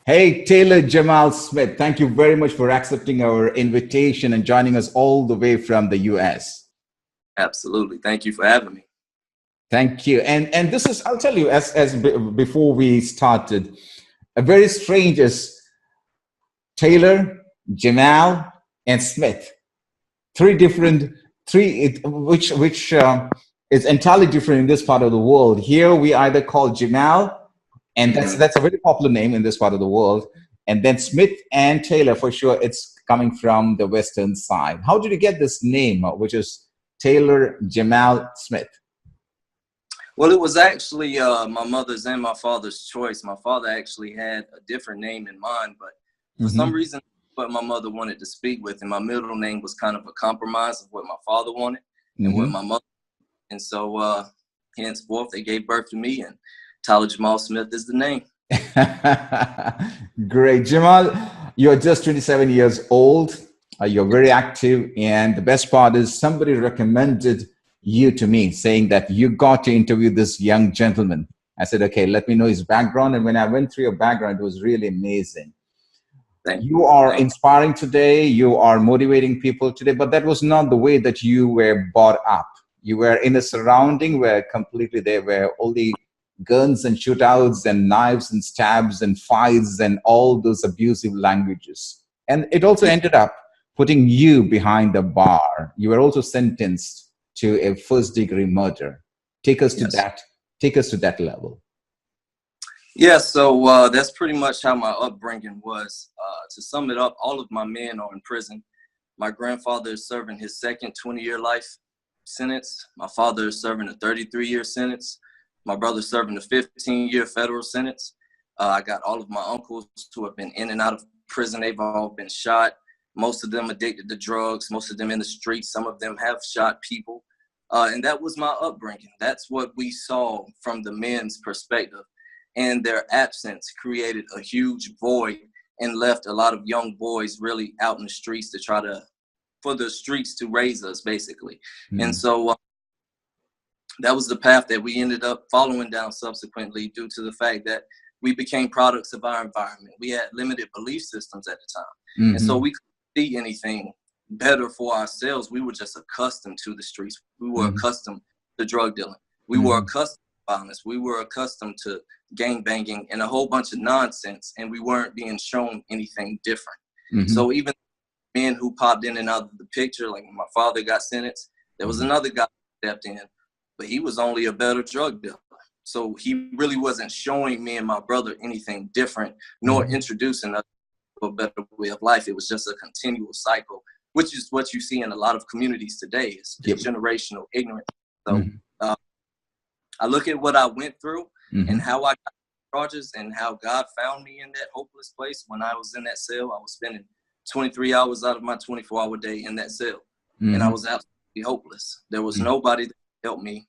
Hey, Taylor Jamal Smith, thank you very much for accepting our invitation and joining us all the way from the US. Absolutely. Thank you for having me. Thank you. And this is, I'll tell you, before we started, a very strange is Taylor, Jamal, and Smith. Three different, which is entirely different in this part of the world. Here we either call Jamal, and that's a very popular name in this part of the world. And then Smith and Taylor, for sure, it's coming from the western side. How did you get this name, which is Taylor Jamal Smith? Well, it was actually my mother's and my father's choice. My father actually had a different name in mind, but for some Mm-hmm. reason, what my mother wanted to speak with, and my middle name was kind of a compromise of what my father wanted and what Mm-hmm. my mother. And so, henceforth, they gave birth to me, and Tyler Jamal Smith is the name. Great. Jamal, you're just 27 years old. You're very active. And the best part is somebody recommended you to me saying that you got to interview this young gentleman. I said, okay, let me know his background. And when I went through your background, it was really amazing. Thank You you. are Thank inspiring today. You are motivating people today, but that was not the way that you were brought up. You were in a surrounding where completely there were only guns and shootouts and knives and stabs and fights and all those abusive languages. And it also you. ended up putting you behind the bar. You were also sentenced to a first degree murder. Take us to Yes. that. Take us to that level. Yeah, so that's pretty much how my upbringing was. To sum it up, all of my men are in prison. My grandfather is serving his second 20-year life sentence. My father is serving a 33-year sentence. My brother's serving a 15-year federal sentence. I got all of my uncles who have been in and out of prison. They've all been shot. Most of them addicted to drugs. Most of them in the streets. Some of them have shot people. And that was my upbringing. That's what we saw from the men's perspective. And their absence created a huge void and left a lot of young boys really out in the streets to try to, for the streets to raise us, basically. And Mm. so that was the path that we ended up following down subsequently due to the fact that we became products of our environment. We had limited belief systems at the time. And so Hmm. we couldn't see anything better for ourselves. We were just accustomed to the streets. We were Hmm. accustomed to drug dealing. We were Hmm. accustomed to violence. We were accustomed to gang banging and a whole bunch of nonsense, and we weren't being shown anything different. Hmm. So even men who popped in and out of the picture, like when my father got sentenced, there was another guy who stepped in, but he was only a better drug dealer. So he really wasn't showing me and my brother anything different, nor Hmm. introducing us to a better way of life. It was just a continual cycle, which is what you see in a lot of communities today. It's Yep. generational ignorance. So Hmm. uh, I look at what I went through and Hmm. how I got charges and how God found me in that hopeless place. When I was in that cell, I was spending 23 hours out of my 24-hour day in that cell. And I Hmm. was absolutely hopeless. There was nobody that helped me.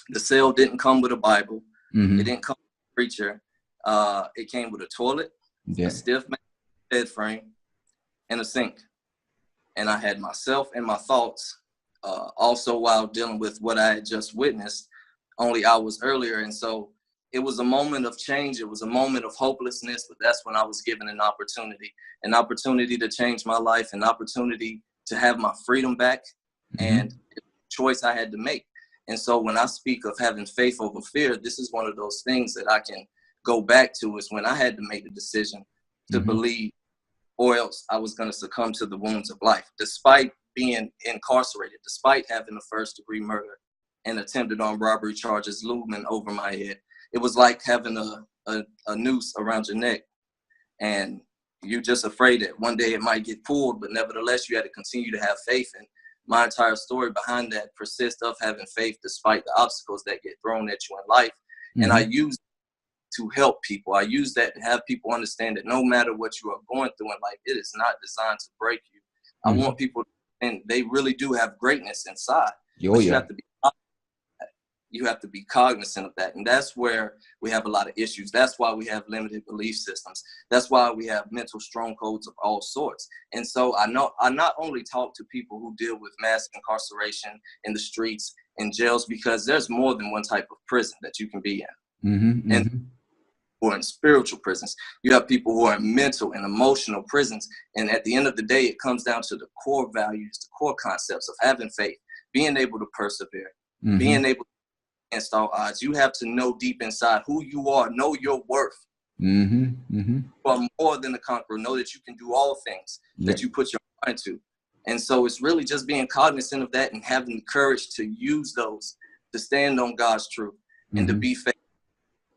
The cell didn't come with a Bible. It Hmm. didn't come with a preacher. It came with a toilet, a Yeah. stiff bed frame, and a sink. And I had myself and my thoughts, also while dealing with what I had just witnessed only hours earlier. And so it was a moment of change. It was a moment of hopelessness, but that's when I was given an opportunity to change my life, an opportunity to have my freedom back, Hmm. and a choice I had to make. And so when I speak of having faith over fear, this is one of those things that I can go back to, is when I had to make the decision to Hmm. believe, or else I was going to succumb to the wounds of life. Despite being incarcerated, despite having a first degree murder and attempted armed robbery charges looming over my head, it was like having a noose around your neck, and you're just afraid that one day it might get pulled, but nevertheless, you had to continue to have faith. And my entire story behind that persists of having faith despite the obstacles that get thrown at you in life. And I Hmm. use to help people. I use that to have people understand that no matter what you are going through in life, it is not designed to break you. I Hmm. want people to, and they really do have greatness inside, Oh but you yeah. have to be cognizant of that. And that's where we have a lot of issues. That's why we have limited belief systems. That's why we have mental strongholds of all sorts. And so I not only talk to people who deal with mass incarceration in the streets and jails, because there's more than one type of prison that you can be in. Hmm. And Hmm. who are in spiritual prisons. You have people who are in mental and emotional prisons. And at the end of the day, it comes down to the core values, the core concepts of having faith, being able to persevere, being able to against all odds. You have to know deep inside who you are, know your worth. You are more than a conqueror. Know that you can do all things that you put your mind to. And so it's really just being cognizant of that and having the courage to use those to stand on God's truth and to be faithful.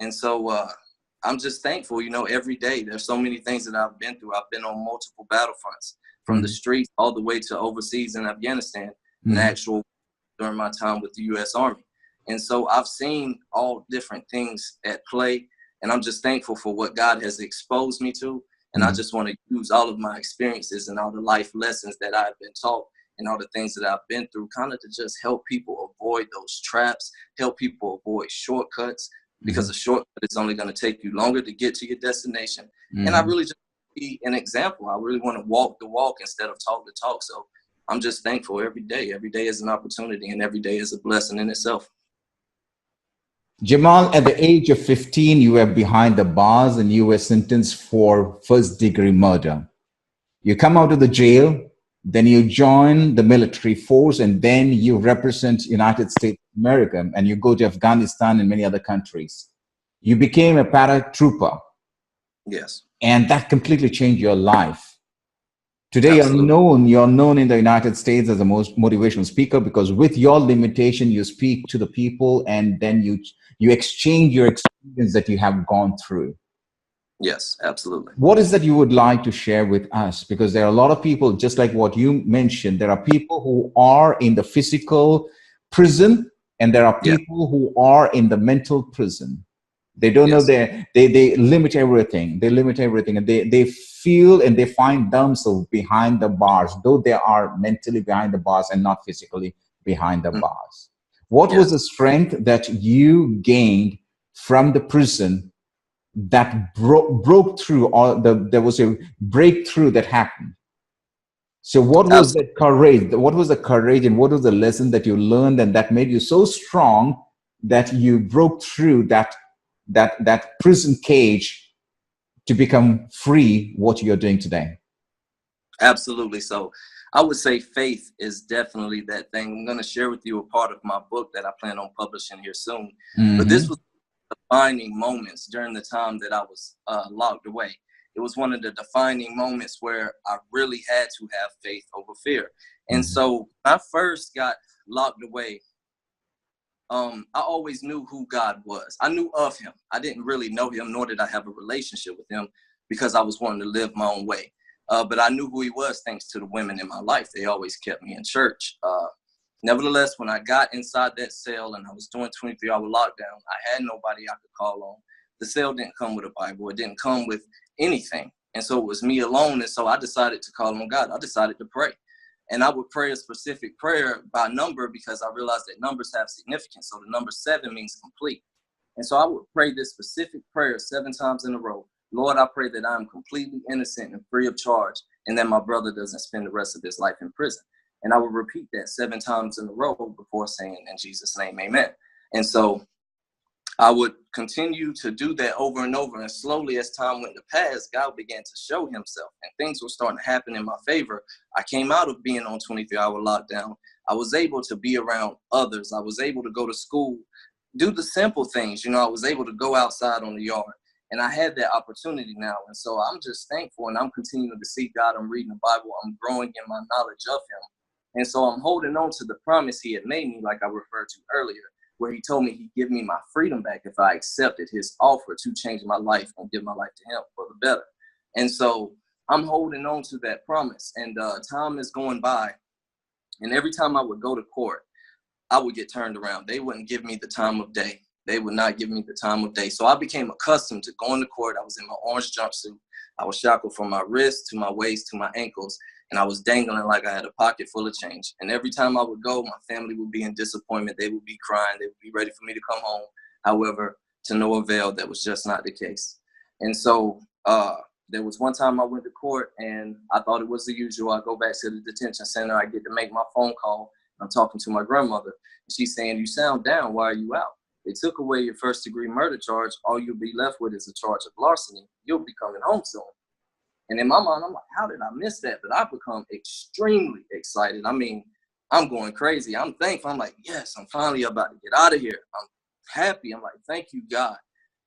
And so I'm just thankful, you know, every day. There's so many things that I've been through. I've been on multiple battlefronts, from the streets all the way to overseas in Afghanistan, and actual during my time with the U.S. Army. And so I've seen all different things at play, and I'm just thankful for what God has exposed me to. And I just want to use all of my experiences and all the life lessons that I've been taught and all the things that I've been through, kind of to just help people avoid those traps, help people avoid shortcuts, because a shortcut is only going to take you longer to get to your destination. And I really just be an example. I really want to walk the walk instead of talk the talk. So I'm just thankful every day. Every day is an opportunity, and every day is a blessing in itself. Jamal, at the age of 15, you were behind the bars and you were sentenced for first-degree murder. You come out of the jail, then you join the military force, and then you represent United States of America, and you go to Afghanistan and many other countries. You became a paratrooper. Yes. And that completely changed your life. Today, Absolutely. you're known in the United States as a most motivational speaker, because with your limitation, you speak to the people, and then you exchange your experience that you have gone through. Yes, absolutely. What is that you would like to share with us? Because there are a lot of people, just like what you mentioned, there are people who are in the physical prison, and there are people who are in the mental prison. They don't know, they limit everything. They limit everything, and they feel and they find themselves behind the bars, though they are mentally behind the bars and not physically behind the bars. What was the strength that you gained from the prison that broke through, or there was a breakthrough that happened? So what was that courage? What was the courage, and what was the lesson that you learned and that made you so strong that you broke through that prison cage to become free, what you're doing today? Absolutely. So I would say faith is definitely that thing. I'm going to share with you a part of my book that I plan on publishing here soon. But this was defining moments during the time that I was locked away. It was one of the defining moments where I really had to have faith over fear. And so when I first got locked away, I always knew who God was. I knew of him. I didn't really know him, nor did I have a relationship with him, because I was wanting to live my own way. But I knew who he was thanks to the women in my life. They always kept me in church. Nevertheless, when I got inside that cell and I was doing 23-hour lockdown, I had nobody I could call on. The cell didn't come with a Bible. It didn't come with anything. And so it was me alone. And so I decided to call on God. I decided to pray. And I would pray a specific prayer by number, because I realized that numbers have significance. So the number 7 means complete. And so I would pray this specific prayer 7 times in a row. Lord, I pray that I am completely innocent and free of charge, and that my brother doesn't spend the rest of his life in prison. And I would repeat that 7 times in a row before saying, in Jesus' name, amen. And so I would continue to do that over and over. And slowly, as time went to pass, God began to show himself, and things were starting to happen in my favor. I came out of being on 23-hour lockdown. I was able to be around others. I was able to go to school, do the simple things. You know, I was able to go outside on the yard. And I had that opportunity now. And so I'm just thankful, and I'm continuing to see God. I'm reading the Bible. I'm growing in my knowledge of him. And so I'm holding on to the promise he had made me, like I referred to earlier, where he told me he'd give me my freedom back if I accepted his offer to change my life and give my life to him for the better. And so I'm holding on to that promise. And time is going by. And every time I would go to court, I would get turned around. They wouldn't give me the time of day. They would not give me the time of day. So I became accustomed to going to court. I was in my orange jumpsuit. I was shackled from my wrist to my waist to my ankles. And I was dangling like I had a pocket full of change. And every time I would go, my family would be in disappointment. They would be crying. They would be ready for me to come home. However, to no avail, that was just not the case. And so there was one time I went to court, and I thought it was the usual. I go back to the detention center. I get to make my phone call. I'm talking to my grandmother. And she's saying, "You sound down. Why are you out?" they took away your first-degree murder charge. All you'll be left with is a charge of larceny. You'll be coming home soon. And in my mind, I'm like, how did I miss that? But I've become extremely excited. I mean, I'm going crazy. I'm thankful. I'm like, yes, I'm finally about to get out of here. I'm happy. I'm like, thank you, God.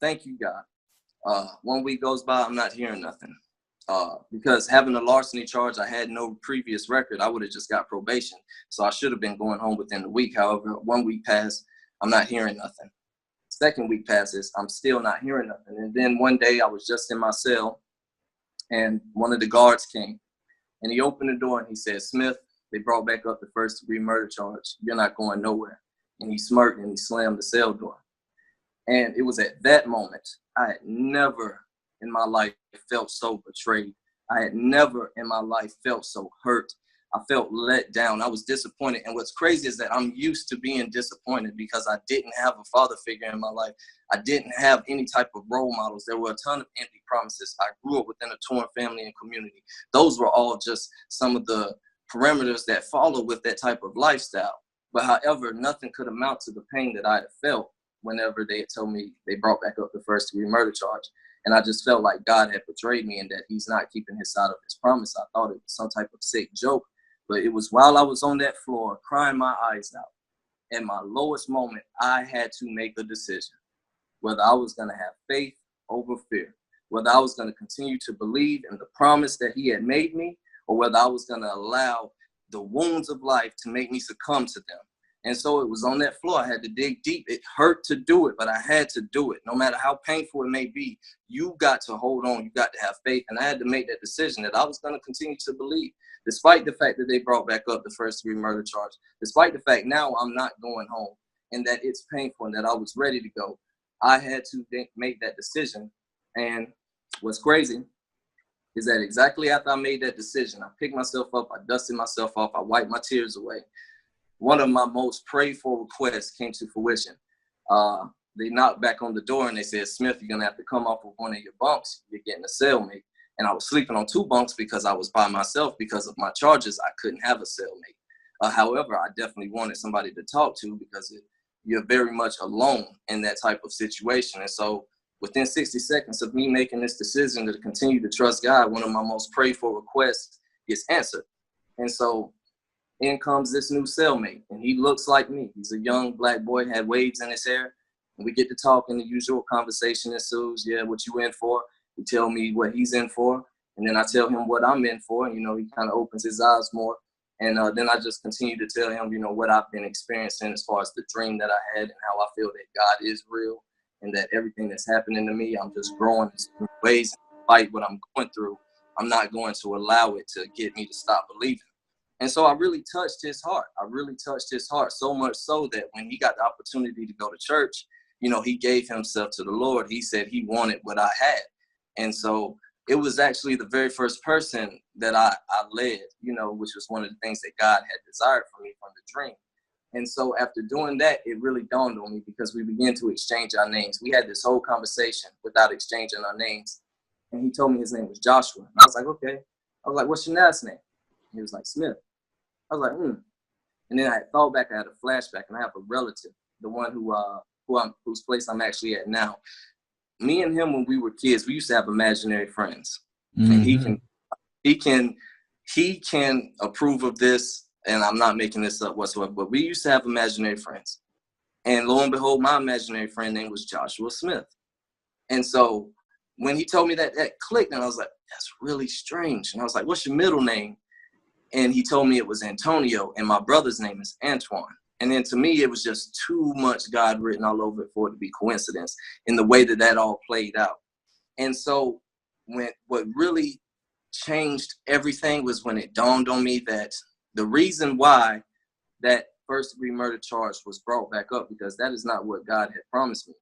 Thank you, God. 1 week goes by, I'm not hearing nothing. Because having a larceny charge, I had no previous record. I would have just got probation. So I should have been going home within the week. However, 1 week passed, I'm not hearing nothing. Second week passes, I'm still not hearing nothing. And then one day I was just in my cell, and one of the guards came, and he opened the door and he said, Smith, they brought back up the first-degree murder charge. You're not going nowhere. And he smirked and he slammed the cell door. And it was at that moment, I had never in my life felt so betrayed. I had never in my life felt so hurt. I felt let down. I was disappointed. And what's crazy is that I'm used to being disappointed because I didn't have a father figure in my life. I didn't have any type of role models. There were a ton of empty promises. I grew up within a torn family and community. Those were all just some of the parameters that follow with that type of lifestyle. But however, nothing could amount to the pain that I had felt whenever they had told me they brought back up the first-degree murder charge. And I just felt like God had betrayed me and that he's not keeping his side of his promise. I thought it was some type of sick joke. But it was while I was on that floor crying my eyes out, in my lowest moment, I had to make a decision whether I was going to have faith over fear, whether I was going to continue to believe in the promise that he had made me, or whether I was going to allow the wounds of life to make me succumb to them. And so it was on that floor. I had to dig deep. It hurt to do it, but I had to do it. No matter how painful it may be, you got to hold on. You got to have faith. And I had to make that decision that I was going to continue to believe, despite the fact that they brought back up the first-degree murder charge, despite the fact now I'm not going home and that it's painful and that I was ready to go. I had to make that decision. And what's crazy is that exactly after I made that decision, I picked myself up, I dusted myself off, I wiped my tears away. One of my most prayed for requests came to fruition. They knocked back on the door and they said, Smith, you're going to have to come off of one of your bunks. You're getting a cellmate. And I was sleeping on 2 bunks because I was by myself because of my charges. I couldn't have a cellmate. However, I definitely wanted somebody to talk to because you're very much alone in that type of situation. And so within 60 seconds of me making this decision to continue to trust God, one of my most prayed for requests gets answered. And so in comes this new cellmate, and he looks like me. He's a young black boy, had waves in his hair, and we get to talk, and the usual conversation ensues. Yeah, what you in for? He tell me what he's in for, and then I tell him what I'm in for, and, he kind of opens his eyes more. And then I just continue to tell him, what I've been experiencing as far as the dream that I had and how I feel that God is real and that everything that's happening to me, I'm just growing in ways. Despite what I'm going through, I'm not going to allow it to get me to stop believing. And so I really touched his heart. I really touched his heart, so much so that when he got the opportunity to go to church, he gave himself to the Lord. He said he wanted what I had. And so it was actually the very first person that I led, which was one of the things that God had desired for me from the dream. And so after doing that, it really dawned on me because we began to exchange our names. We had this whole conversation without exchanging our names. And he told me his name was Joshua. And I was like, okay. I was like, what's your last name? He was like, Smith. I was like, And then I had thought back, I had a flashback, and I have a relative, the one whose place I'm actually at now. Me and him, when we were kids, we used to have imaginary friends. Mm-hmm. And he can approve of this, and I'm not making this up whatsoever, but we used to have imaginary friends. And lo and behold, my imaginary friend name was Joshua Smith. And so when he told me that clicked, and I was like, that's really strange. And I was like, what's your middle name? And he told me it was Antonio, and my brother's name is Antoine. And then to me, it was just too much God written all over it for it to be coincidence in the way that all played out. And so what really changed everything was when it dawned on me that the reason why that first-degree murder charge was brought back up, because that is not what God had promised me.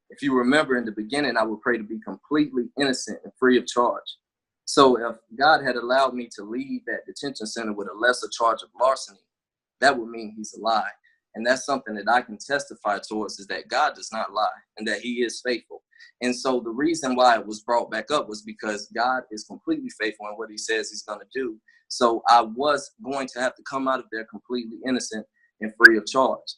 If you remember in the beginning, I would pray to be completely innocent and free of charge. So if God had allowed me to leave that detention center with a lesser charge of larceny, that would mean he's a lie. And that's something that I can testify towards, is that God does not lie and that he is faithful. And so the reason why it was brought back up was because God is completely faithful in what he says he's going to do. So I was going to have to come out of there completely innocent and free of charge.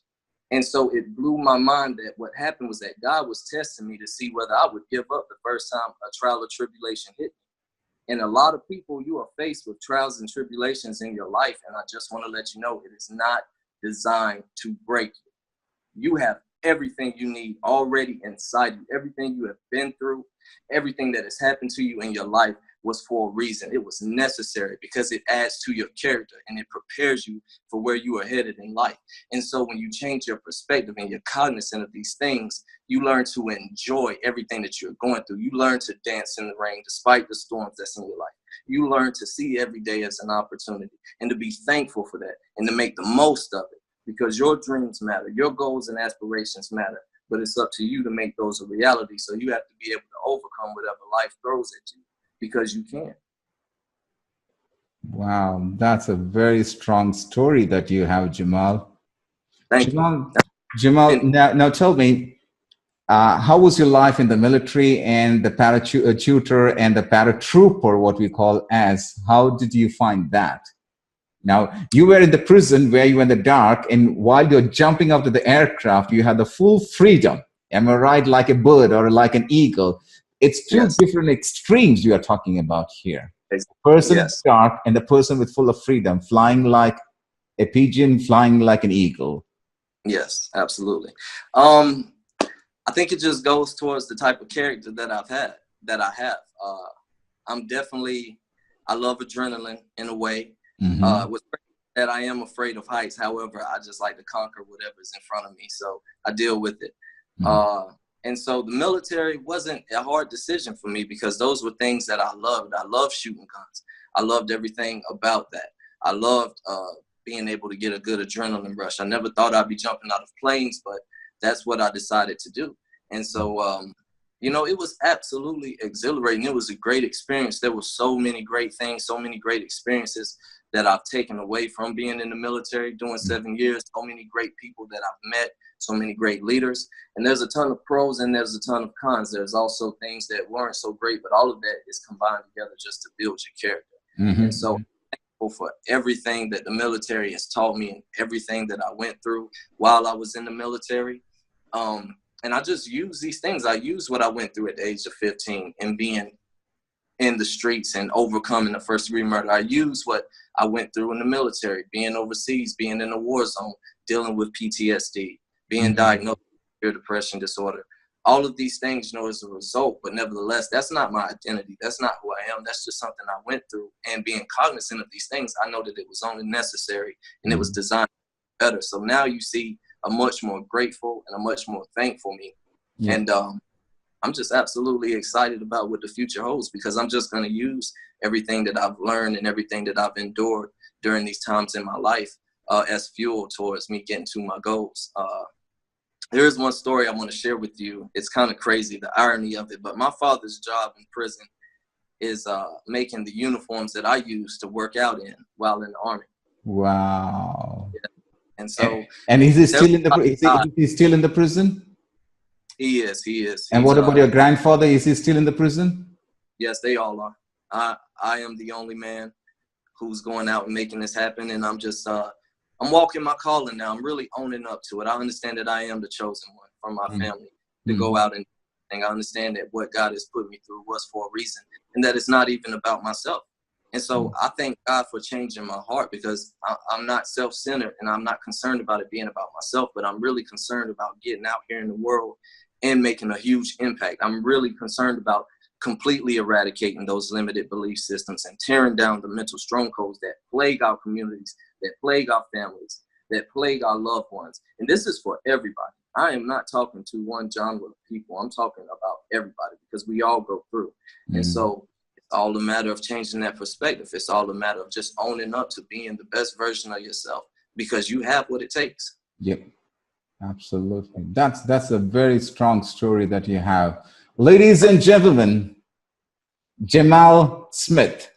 And so it blew my mind that what happened was that God was testing me to see whether I would give up the first time a trial or tribulation hit me. And a lot of people, you are faced with trials and tribulations in your life. And I just want to let you know, it is not designed to break you. You have everything you need already inside you. Everything you have been through, everything that has happened to you in your life was for a reason. It was necessary because it adds to your character and it prepares you for where you are headed in life. And so when you change your perspective and you're cognizant of these things, you learn to enjoy everything that you're going through. You learn to dance in the rain despite the storms that's in your life. You learn to see every day as an opportunity and to be thankful for that and to make the most of it, because your dreams matter, your goals and aspirations matter, but it's up to you to make those a reality. So you have to be able to overcome whatever life throws at you, because you can. Wow, that's a very strong story that you have, Jamal. Thank you. Jamal, now tell me, how was your life in the military and the parachuter and the paratrooper, what we call as? How did you find that? Now, you were in the prison where you were in the dark, and while you're jumping out of the aircraft, you had the full freedom. Am I right? Like a bird or like an eagle. It's two different extremes you are talking about here. The person in the dark and the person with full of freedom, flying like a pigeon, flying like an eagle. Yes, absolutely. I think it just goes towards the type of character that I have. I love adrenaline in a way. With that, I am afraid of heights. However, I just like to conquer whatever's in front of me. So I deal with it. And so the military wasn't a hard decision for me because those were things that I loved. I loved shooting guns. I loved everything about that. I loved being able to get a good adrenaline rush. I never thought I'd be jumping out of planes, but that's what I decided to do. And so, you know, it was absolutely exhilarating. It was a great experience. There were so many great things, so many great experiences that I've taken away from being in the military, doing 7 years, so many great people that I've met, so many great leaders. And there's a ton of pros and there's a ton of cons. There's also things that weren't so great, but all of that is combined together just to build your character. And so I'm thankful for everything that the military has taught me and everything that I went through while I was in the military. And I just use these things. I use what I went through at the age of 15 and being in the streets and overcoming the first-degree murder. I use what I went through in the military, being overseas, being in a war zone, dealing with PTSD, being diagnosed with depression disorder. All of these things, you know, as a result, but nevertheless, that's not my identity. That's not who I am. That's just something I went through. And being cognizant of these things, I know that it was only necessary and it was designed better. So now you see a much more grateful and a much more thankful me. And I'm just absolutely excited about what the future holds, because I'm just going to use everything that I've learned and everything that I've endured during these times in my life as fuel towards me getting to my goals. There is one story I want to share with you. It's kind of crazy, the irony of it, but my father's job in prison is making the uniforms that I use to work out in while in the Army. Wow. And so, and is he still in the is he still in the prison? He is. And what about your grandfather? Is he still in the prison? Yes, they all are. I am the only man who's going out and making this happen. And I'm just, I'm walking my calling now. I'm really owning up to it. I understand that I am the chosen one from my family to go out and I understand that what God has put me through was for a reason, and that it's not even about myself. And so I thank God for changing my heart, because I'm not self-centered and I'm not concerned about it being about myself, but I'm really concerned about getting out here in the world and making a huge impact. I'm really concerned about completely eradicating those limited belief systems and tearing down the mental strongholds that plague our communities, that plague our families, that plague our loved ones. And this is for everybody. I am not talking to one genre of people. I'm talking about everybody, because we all go through. And so it's all a matter of changing that perspective. It's all a matter of just owning up to being the best version of yourself, because you have what it takes. Yep. Absolutely. That's a very strong story that you have. Ladies and gentlemen, Jamal Smith.